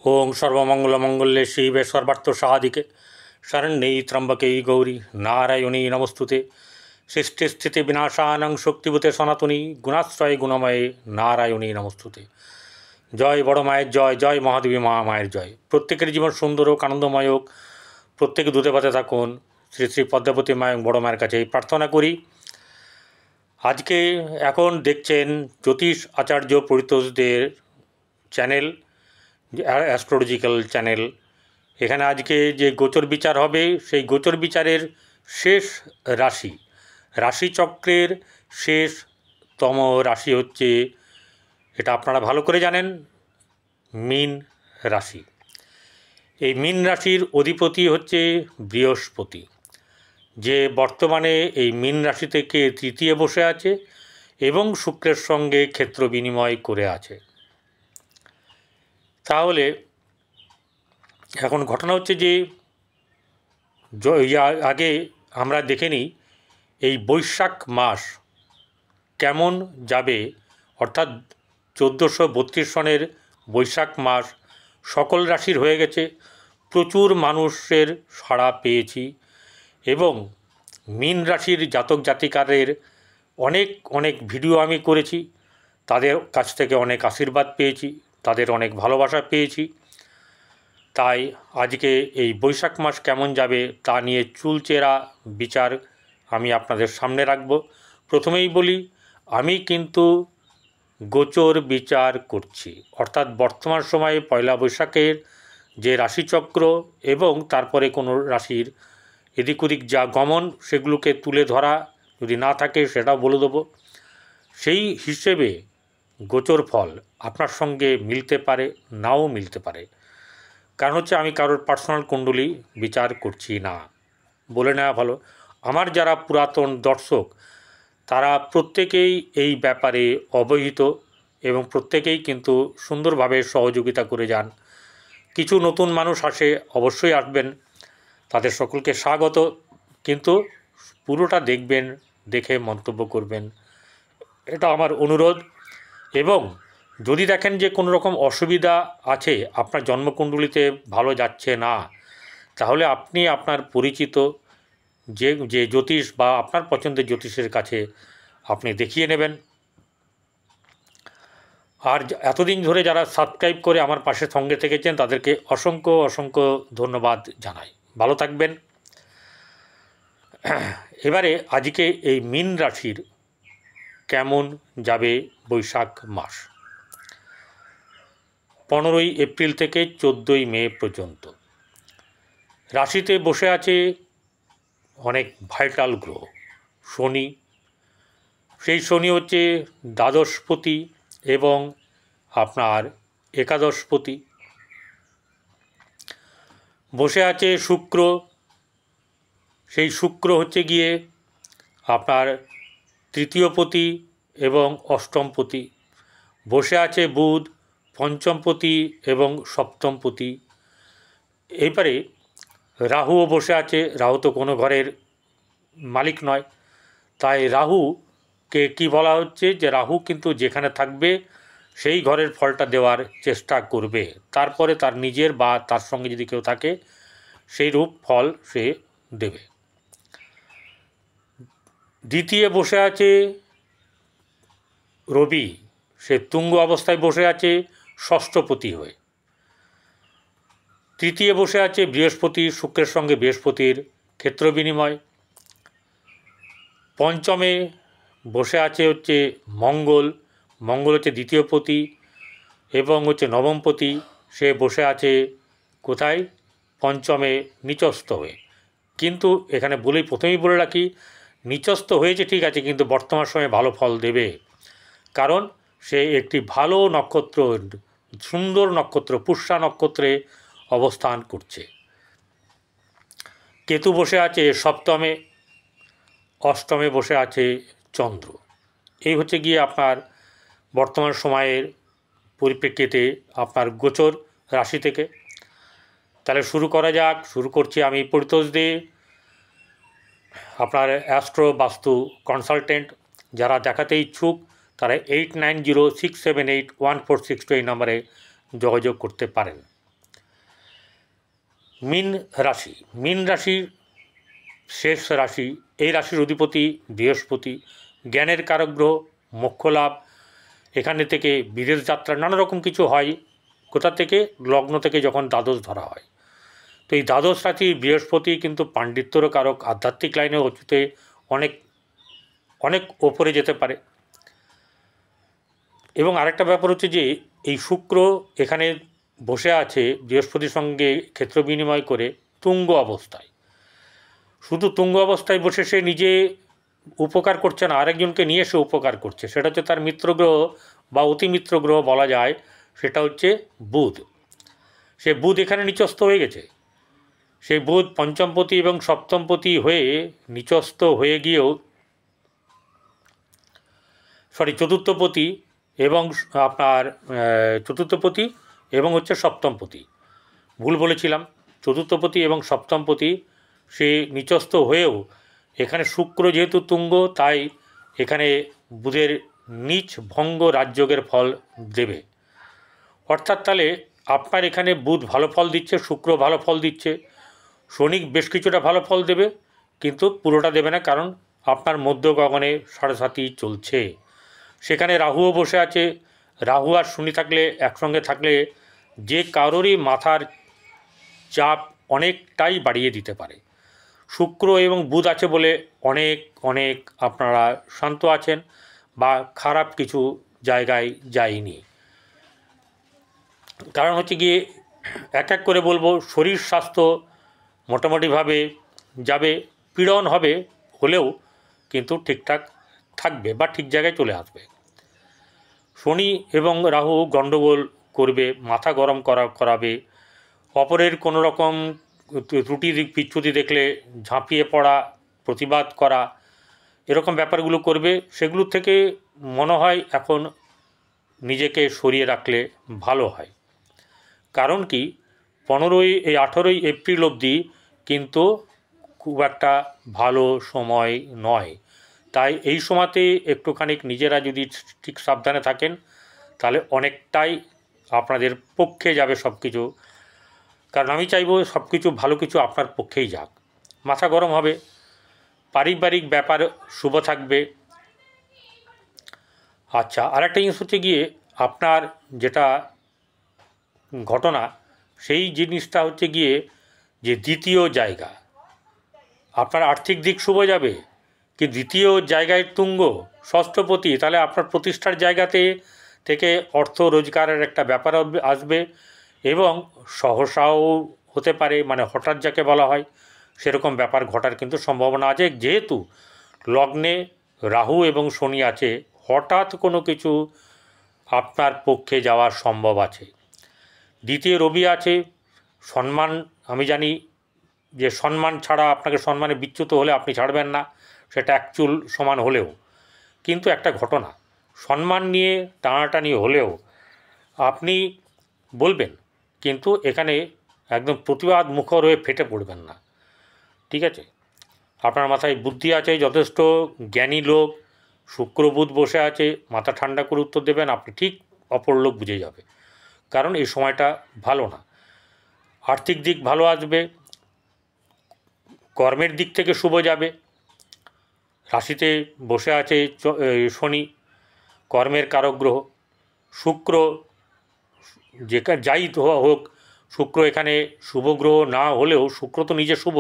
ओं सर्वमंगलमंगल्ये शिवे सर्वार्थसाधिके शरण्ये त्र्यंबके गौरी नारायणी नमस्तुते। सृष्टिस्थिति विनाशानं शक्तिभूते सनातनी गुणाश्रय गुणमये नारायणी नमस्तुते। जय बड़ मायर जय, जय महादेवी महामायर जय। प्रत्येकेर जीवन सुंदर होक, आनंदमय होक, प्रत्येके दूधे भाते थाकुन। श्री श्री पद्मावती मा एबं बड़ मायेर काछे प्रार्थना करी। आज के एखन देखছেন ज्योतिष आचार्य परितोषদের चैनल, অ্যাস্ট্রোলজিক্যাল চ্যানেল। এখানে আজকে যে গোচর বিচার হবে সেই গোচর বিচারের শেষ রাশি, রাশিচক্রের শেষতম রাশি হচ্ছে, এটা আপনারা ভালো করে জানেন, মীন রাশি। এই মীন রাশির অধিপতি হচ্ছে বৃহস্পতি, যে বর্তমানে এই মীন রাশি থেকে তৃতীয় বসে আছে এবং শুক্রের সঙ্গে ক্ষেত্র বিনিময় করে আছে। তাহলে এখন ঘটনা হচ্ছে যে আগে আমরা দেখে নিই এই বৈশাখ মাস কেমন যাবে, অর্থাৎ 1432 সনের বৈশাখ মাস সকল রাশির হয়ে গেছে। প্রচুর মানুষের সাড়া পেয়েছি এবং মীন রাশির জাতক জাতিকাদের অনেক অনেক ভিডিও আমি করেছি, তাদের কাছ থেকে অনেক আশীর্বাদ পেয়েছি, তাদের অনেক ভালোবাসা পেয়েছি। তাই আজকে এই বৈশাখ মাস কেমন যাবে তা নিয়ে চুলচেরা বিচার আমি আপনাদের সামনে রাখব। প্রথমেই বলি, আমি কিন্তু গোচর বিচার করছি, অর্থাৎ বর্তমান সময়ে পয়লা বৈশাখের যে রাশিচক্র এবং তারপরে কোনো রাশির এদিক ওদিক যা গমন সেগুলোকে তুলে ধরা, যদি না থাকে সেটাও বলে দেবো। সেই হিসেবে গোচর ফল আপনার সঙ্গে মিলতে পারে, নাও মিলতে পারে। কারণ হচ্ছে আমি কারোর পার্সোনাল কুণ্ডলী বিচার করছি না, বলে নেওয়া ভালো। আমার যারা পুরাতন দর্শক তারা প্রত্যেকেই এই ব্যাপারে অবহিত এবং প্রত্যেকেই কিন্তু সুন্দরভাবে সহযোগিতা করে যান। কিছু নতুন মানুষ আসে, অবশ্যই আসবেন, তাদের সকলকে স্বাগত, কিন্তু পুরোটা দেখবেন, দেখে মন্তব্য করবেন, এটা আমার অনুরোধ। এবং যদি দেখেন যে কোনো রকম অসুবিধা আছে, আপনার জন্মকুণ্ডলিতে ভালো যাচ্ছে না, তাহলে আপনি আপনার পরিচিত যে জ্যোতিষ বা আপনার পছন্দের জ্যোতিষের কাছে আপনি দেখিয়ে নেবেন। আর এতদিন ধরে যারা সাবস্ক্রাইব করে আমার পাশে সঙ্গে থেকেছেন তাদেরকে অসংখ্য অসংখ্য ধন্যবাদ জানাই। ভালো থাকবেন। এবারে আজকে এই মীন রাশির কেমন যাবে বৈশাখ মাস, 15ই এপ্রিল থেকে 14ই মে পর্যন্ত। রাশিতে বসে আছে অনেক ভাইটাল গ্রহ শনি। সেই শনি হচ্ছে দ্বাদশপতি এবং আপনার একাদশপতি। বসে আছে শুক্র, সেই শুক্র হচ্ছে গিয়ে আপনার তৃতীয়পতি এবং অষ্টমপতি। বসে আছে বুধ, পঞ্চমপতি এবং সপ্তমপতি। এইবারে রাহুও বসে আছে। রাহু তো কোনো ঘরের মালিক নয়, তাই রাহুকে কি বলা হচ্ছে যে রাহু কিন্তু যেখানে থাকবে সেই ঘরের ফলটা দেওয়ার চেষ্টা করবে, তারপরে তার নিজের বা তার সঙ্গে যদি কেউ থাকে সেই রূপ ফল সে দেবে। দ্বিতীয় বসে আছে রবি, সে তুঙ্গ অবস্থায় বসে আছে ষষ্ঠপতি হয়ে। তৃতীয় বসে আছে বৃহস্পতি, শুক্রের সঙ্গে বৃহস্পতির ক্ষেত্র বিনিময়। পঞ্চমে বসে আছে হচ্ছে মঙ্গল, মঙ্গল হচ্ছে দ্বিতীয়পতি এবং হচ্ছে নবমপতি। সে বসে আছে কোথায়? পঞ্চমে নিচস্থ হয়ে। কিন্তু এখানে প্রথমেই বলে রাখি, নিচস্থ হয়েছে ঠিক আছে, কিন্তু বর্তমান সময়ে ভালো ফল দেবে, কারণ সে একটি ভালো নক্ষত্র, সুন্দর নক্ষত্র পুষ্যা নক্ষত্রে অবস্থান করছে। কেতু বসে আছে সপ্তমে, অষ্টমে বসে আছে চন্দ্র। এই হচ্ছে গিয়ে আপনার বর্তমান সময়ের পরিপ্রেক্ষিতে আপনার গোচর রাশি থেকে। তাহলে শুরু করা যাক। শুরু করছি আমি পরিতোষ দে, আপনার অ্যাস্ট্রো বাস্তু কনসালটেন্ট। যারা দেখাতে ইচ্ছুক তারা 8906781462 এই নম্বরে যোগাযোগ করতে পারেন। মীন রাশি, মীন রাশির শেষ রাশি, এই রাশির অধিপতি বৃহস্পতি, জ্ঞানের কারক গ্রহ, মোক্ষ লাভ, এখানে থেকে বিদেশ যাত্রা নানা রকম কিছু হয়। কোথা থেকে? লগ্ন থেকে যখন দ্বাদশ ধরা হয়। তো এই দ্বাদশ রাশি বৃহস্পতি কিন্তু পাণ্ডিত্যরও কারক, আধ্যাত্মিক লাইনে হচ্ছে অনেক অনেক ওপরে যেতে পারে। এবং আরেকটা ব্যাপার হচ্ছে যে এই শুক্র এখানে বসে আছে বৃহস্পতির সঙ্গে ক্ষেত্র বিনিময় করে তুঙ্গ অবস্থায়। শুধু তুঙ্গ অবস্থায় বসে সে নিজে উপকার করছে না, আরেকজনকে নিয়ে সে উপকার করছে। সেটা হচ্ছে তার মিত্রগ্রহ বা অতি মিত্রগ্রহ বলা যায়, সেটা হচ্ছে বুধ। সে বুধ এখানে নিচস্থ হয়ে গেছে। সেই বুধ পঞ্চমপতি এবং সপ্তমপতি হয়ে নিচস্থ হয়ে গিয়েও চতুর্থপতি এবং আপনার চতুর্থপতি এবং হচ্ছে সপ্তমপতি, ভুল বলেছিলাম, চতুর্থপতি এবং সপ্তমপতি সে নিচস্থ হয়েও এখানে শুক্র যেহেতু তুঙ্গ, তাই এখানে বুধের নিচ ভঙ্গ রাজযোগের ফল দেবে। অর্থাৎ তাহলে আপনার এখানে বুধ ভালো ফল দিচ্ছে, শুক্র ভালো ফল দিচ্ছে, শনি বেশ কিছুটা ভালো ফল দেবে, কিন্তু পুরোটা দেবে না, কারণ আপনার মধ্য গগনে সাড়ে চলছে। সেখানে রাহুও বসে আছে। রাহু আর শনি থাকলে, একসঙ্গে থাকলে যে কারোরই মাথার চাপ অনেকটাই বাড়িয়ে দিতে পারে। শুক্র এবং বুধ আছে বলে অনেক অনেক আপনারা শান্ত আছেন বা খারাপ কিছু জায়গায় যায়নি। কারণ হচ্ছে গিয়ে এক এক করে বলবো, শরীর স্বাস্থ্য মোটামুটিভাবে যাবে, পীড়ন হবে হলেও কিন্তু ঠিকঠাক থাকবে বা ঠিক জায়গায় চলে আসবে। শনি এবং রাহু গণ্ডগোল করবে, মাথা গরম করাবে, অপরের কোনো রকম ত্রুটি বিচ্যুতি দেখলে ঝাঁপিয়ে পড়া, প্রতিবাদ করা, এরকম ব্যাপারগুলো করবে। সেগুলো থেকে মনে হয় এখন নিজেকে সরিয়ে রাখলে ভালো হয়। কারণ কি, 18ই এপ্রিল অবধি কিন্তু খুব একটা ভালো সময় নয়। তাই এই সময়তে একটুখানি নিজেরা যদি ঠিক সাবধানে থাকেন, তাহলে অনেকটাই আপনাদের পক্ষে যাবে সব কিছু। কারণ আমি চাইবো সব কিছু ভালো কিছু আপনার পক্ষেই যাক। মাথা গরম হবে, পারিবারিক ব্যাপার শুভ থাকবে। আচ্ছা, আরেকটা জিনিস হচ্ছে গিয়ে আপনার যেটা ঘটনা, সেই জিনিসটা হচ্ছে গিয়ে যে দ্বিতীয় জায়গা, আপনার আর্থিক দিক শুভ যাবে, কি দ্বিতীয় জায়গায় তুঙ্গ ষষ্ঠপতি, তাহলে আপনার প্রতিষ্ঠার জায়গাতে থেকে অর্থ রোজগারের একটা ব্যাপার আসবে এবং সহসাও হতে পারে, মানে হঠাৎ যাকে বলা হয় সেরকম ব্যাপার ঘটার কিন্তু সম্ভাবনা আছে। যেহেতু লগ্নে রাহু এবং শনি আছে, হঠাৎ কোনো কিছু আপনার পক্ষে যাওয়ার সম্ভব আছে। দ্বিতীয় রবি আছে, সম্মান, আমি জানি যে সম্মান ছাড়া, আপনাকে সম্মানে বিচ্যুত হলে আপনি ছাড়বেন না, সেটা এক চুল সমান হলেও, কিন্তু একটা ঘটনা, সম্মান নিয়ে টানাটানি হলেও আপনি বলবেন, কিন্তু এখানে একদম প্রতিবাদ মুখর হয়ে ফেটে পড়বেন না, ঠিক আছে? আপনার মাথায় বুদ্ধি আছে, যথেষ্ট জ্ঞানী লোক, শুক্র বুধ বসে আছে, মাথা ঠান্ডা করে উত্তর দেবেন, আপনি ঠিক অপর লোক বুঝে যাবে। কারণ এই সময়টা ভালো না। আর্থিক দিক ভালো আসবে, কর্মের দিক থেকে শুভ যাবে। রাশিতে বসে আছে শনি, কর্মের কারক গ্রহ। শুক্র যাই হোক, শুক্র এখানে শুভ গ্রহ না হলেও শুক্র তো নিজে শুভ,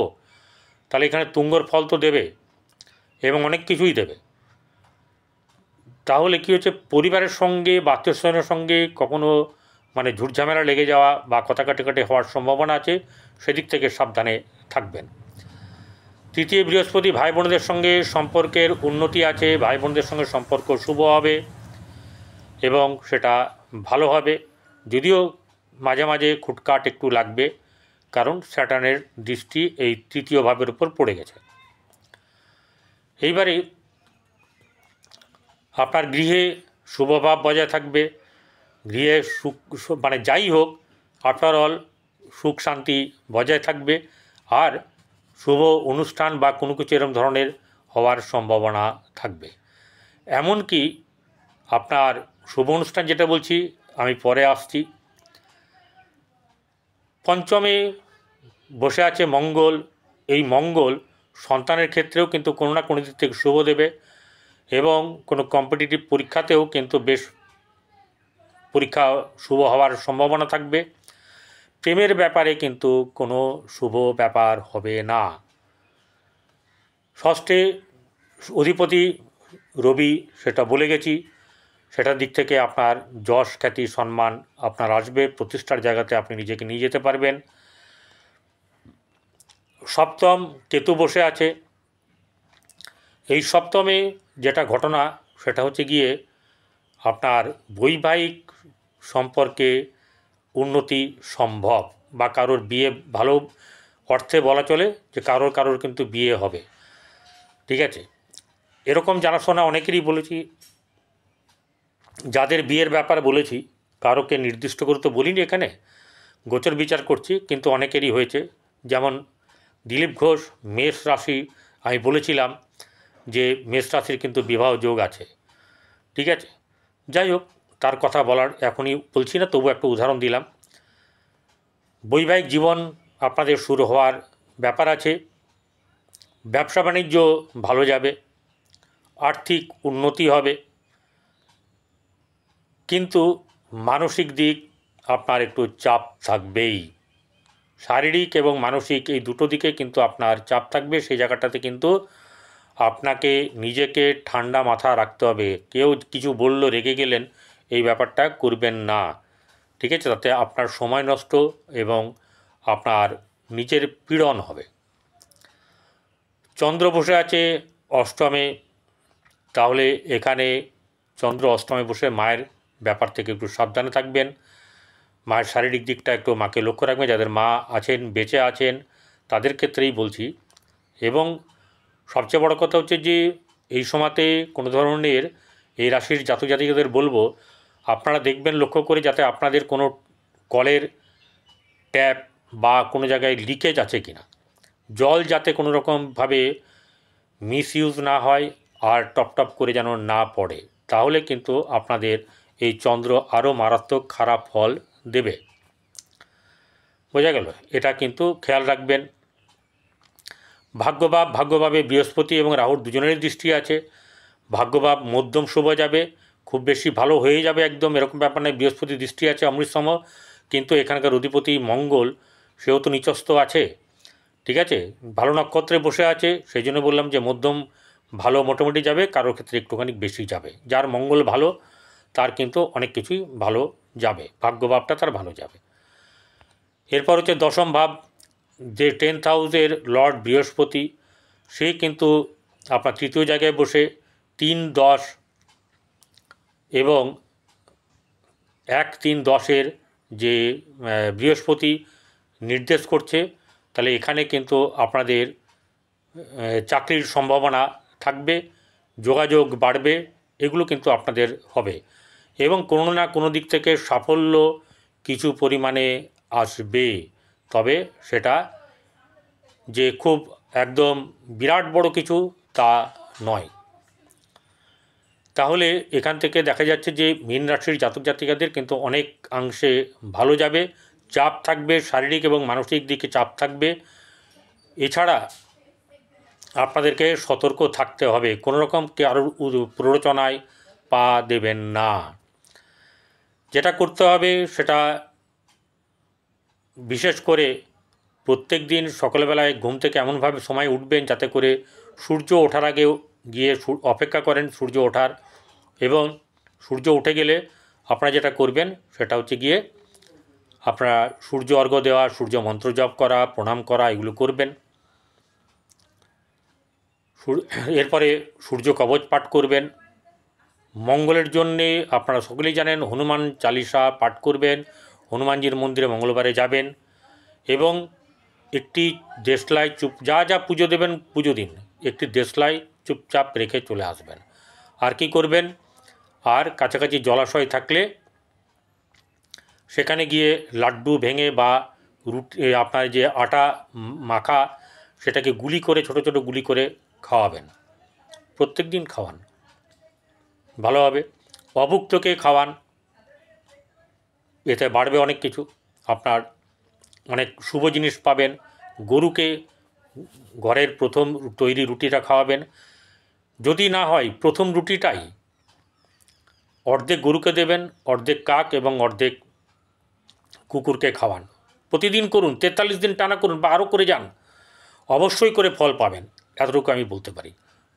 তাহলে এখানে তুঙ্গর ফল তো দেবে এবং অনেক কিছুই দেবে। তাহলে কী হচ্ছে, পরিবারের সঙ্গে বা আত্মীয়স্বজনের সঙ্গে কখনো মানে ঝুটঝামেলা লেগে যাওয়া বা কথা কাটাকাটি হওয়ার সম্ভাবনা আছে, সেদিক থেকে সাবধানে থাকবেন। তৃতীয় বৃহস্পতি, ভাই বোনদের সঙ্গে সম্পর্কের উন্নতি আছে, ভাই বোনদের সঙ্গে সম্পর্ক শুভ হবে এবং সেটা ভালো হবে, যদিও মাঝে মাঝে খুটকাট একটু লাগবে, কারণ স্যাটার্নের দৃষ্টি এই তৃতীয় ভাবের উপর পড়ে গেছে। এইবারে আপনার গৃহে শুভভাব বজায় থাকবে, গৃহে সুখ, মানে যাই হোক আফটারঅল সুখ শান্তি বজায় থাকবে, আর শুভ অনুষ্ঠান বা কোনো কিছু এরকম ধরনের হওয়ার সম্ভাবনা থাকবে। এমনকি আপনার শুভ অনুষ্ঠান যেটা বলছি আমি পরে আসছি, পঞ্চমে বসে আছে মঙ্গল। এই মঙ্গল সন্তানের ক্ষেত্রেও কিন্তু কোনো না কোনো দিক থেকে শুভ দেবে এবং কোনো কম্পিটিটিভ পরীক্ষাতেও কিন্তু বেশ পরীক্ষা শুভ হওয়ার সম্ভাবনা থাকবে। প্রেমের ব্যাপারে কিন্তু কোনো শুভ ব্যাপার হবে না। ষষ্ঠে অধিপতি রবি, সেটা বলে গেছি, সেটার দিক থেকে আপনার যশ খ্যাতি সম্মান আপনার আসবে, প্রতিষ্ঠার জায়গাতে আপনি নিজেকে নিয়ে যেতে পারবেন। সপ্তম কেতু বসে আছে। এই সপ্তমে যেটা ঘটনা সেটা হচ্ছে গিয়ে আপনার বৈবাহিক সম্পর্কে উন্নতি সম্ভব, বা কারোর বিয়ে, ভালো অর্থে বলা চলে যে কারোর কিন্তু বিয়ে হবে। ঠিক আছে, এরকম জানাশোনা অনেকেরই বলেছি, যাদের বিয়ের ব্যাপার বলেছি, কারোকে নির্দিষ্ট করে তো বলিনি, এখানে গোচর বিচার করছি, কিন্তু অনেকেরই হয়েছে। যেমন দিলীপ ঘোষ মেষ রাশি, আমি বলেছিলাম যে মেষ রাশির কিন্তু বিবাহ যোগ আছে। ঠিক আছে, যাই হোক, তার কথা বলার এখনই বলছি না, তবু একটা উদাহরণ দিলাম। বৈবাহিক জীবন আপনাদের শুরু হওয়ার ব্যাপার আছে। ব্যবসা বাণিজ্য ভালো যাবে, আর্থিক উন্নতি হবে, কিন্তু মানসিক দিক আপনার একটু চাপ থাকবেই। শারীরিক এবং মানসিক এই দুটো দিকে কিন্তু আপনার চাপ থাকবে। সেই জায়গাটাতে কিন্তু আপনাকে নিজেকে ঠান্ডা মাথা রাখতে হবে। কেউ কিছু বলল রেগে গেলেন, এই ব্যাপারটা করবেন না। ঠিক আছে, তাতে আপনার সময় নষ্ট এবং আপনার নিজের পীড়ন হবে। চন্দ্র বসে আছে অষ্টমে, তাহলে এখানে চন্দ্র অষ্টমে বসে মায়ের ব্যাপার থেকে একটু সাবধানে থাকবেন। মায়ের শারীরিক দিকটা একটু মাকে লক্ষ্য রাখবেন। যাদের মা আছেন, বেঁচে আছেন, তাদের ক্ষেত্রেই বলছি। এবং সবচেয়ে বড় কথা হচ্ছে যে এই সময়তে কোনো ধরনের, এই রাশির জাতক জাতিকাদের বলবো, আপনারা দেখবেন লক্ষ্য করে যাতে আপনাদের কোনো কলের ট্যাপ বা কোনো জায়গায় লিকেজ আছে কিনা, জল যাতে কোনো রকমভাবে মিসইউজ না হয় আর টপ টপ করে যেন না পড়ে, তাহলে কিন্তু আপনাদের এই চন্দ্র আরও মারাত্মক খারাপ ফল দেবে। বোঝা গেল? এটা কিন্তু খেয়াল রাখবেন। ভাগ্যভাবে বৃহস্পতি এবং রাহুর দুজনেরই দৃষ্টি আছে। ভাগ্যভাব মধ্যম শুভ যাবে, খুব বেশি ভালো হয়ে যাবে একদম এরকম ব্যাপার নয়। বৃহস্পতি দৃষ্টি আছে অমৃতসম, কিন্তু এখানকার অধিপতি মঙ্গল, সেও তো নিচস্থ আছে। ঠিক আছে, ভালো নক্ষত্রে বসে আছে, সেই জন্য বললাম যে মধ্যম ভালো মোটামুটি যাবে, কারোর ক্ষেত্রে একটুখানি বেশি যাবে। যার মঙ্গল ভালো তার কিন্তু অনেক কিছুই ভালো যাবে, ভাগ্যভাবটা তার ভালো যাবে। এরপর হচ্ছে দশম ভাব, যে 10th হাউসের লর্ড বৃহস্পতি, সে কিন্তু আপনার তৃতীয় জায়গায় বসে 3-10 এবং 1-3-10 যে বৃহস্পতি নির্দেশ করছে, তাহলে এখানে কিন্তু আপনাদের চাকরির সম্ভাবনা থাকবে, যোগাযোগ বাড়বে, এগুলো কিন্তু আপনাদের হবে এবং কোনো না কোনো দিক থেকে সাফল্য কিছু পরিমাণে আসবে। তবে সেটা যে খুব একদম বিরাট বড় কিছু তা নয়। তাহলে এখান থেকে দেখা যাচ্ছে যে মীন রাশির জাতক জাতিকাদের কিন্তু অনেকাংশে ভালো যাবে। চাপ থাকবে, শারীরিক এবং মানসিক দিকে চাপ থাকবে। এছাড়া আপনাদেরকে সতর্ক থাকতে হবে, কোনো রকম কারোর প্ররোচনায় পা দেবেন না। যেটা করতে হবে সেটা বিশেষ করে প্রত্যেক দিন সকালবেলায় ঘুম থেকে এমনভাবে সময় উঠবেন যাতে করে সূর্য ওঠার আগেও গিয়ে অপেক্ষা করেন সূর্য ওঠার, এবং সূর্য উঠে গেলে আপনারা যেটা করবেন সেটা হচ্ছে গিয়ে আপনারা সূর্য অর্ঘ্য দেওয়া, সূর্য মন্ত্র জপ করা, প্রণাম করা, এগুলো করবেন। এরপরে সূর্য কবচ পাঠ করবেন। মঙ্গলের জন্যে আপনারা সকলেই জানেন হনুমান চালিসা পাঠ করবেন, হনুমানজির মন্দিরে মঙ্গলবারে যাবেন এবং একটি দেশলাই যা পুজো দেবেন পুজো দিন, একটি দেশলাই চুপচাপ রেখে চলে আসবেন। আর কি করবেন, আর কাছাকাছি জলাশয় থাকলে সেখানে গিয়ে লাড্ডু ভেঙে বা রুটি, আপনার যে আটা মাখা, সেটাকে গুলি করে ছোট ছোট গুলি করে খাওয়াবেন। প্রত্যেক দিন খাওয়ান, ভালো হবে। অভুক্তকে খাওয়ান, এতে বাড়বে অনেক কিছু, আপনার অনেক শুভ জিনিস পাবেন, গরুকে ঘরের প্রথম তৈরি রুটিটা খাওয়াবেন। যদি না হয় প্রথম রুটিটাই অর্ধেক গরুকে দেবেন, অর্ধেক কাক এবং অর্ধেক কুকুরকে খাওয়ান। প্রতিদিন করুন, 43 দিন টানা করুন বা আরও করে যান, অবশ্যই করে ফল পাবেন, এতটুকু আমি বলতে পারি।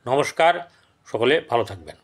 নমস্কার, সকলে ভালো থাকবেন।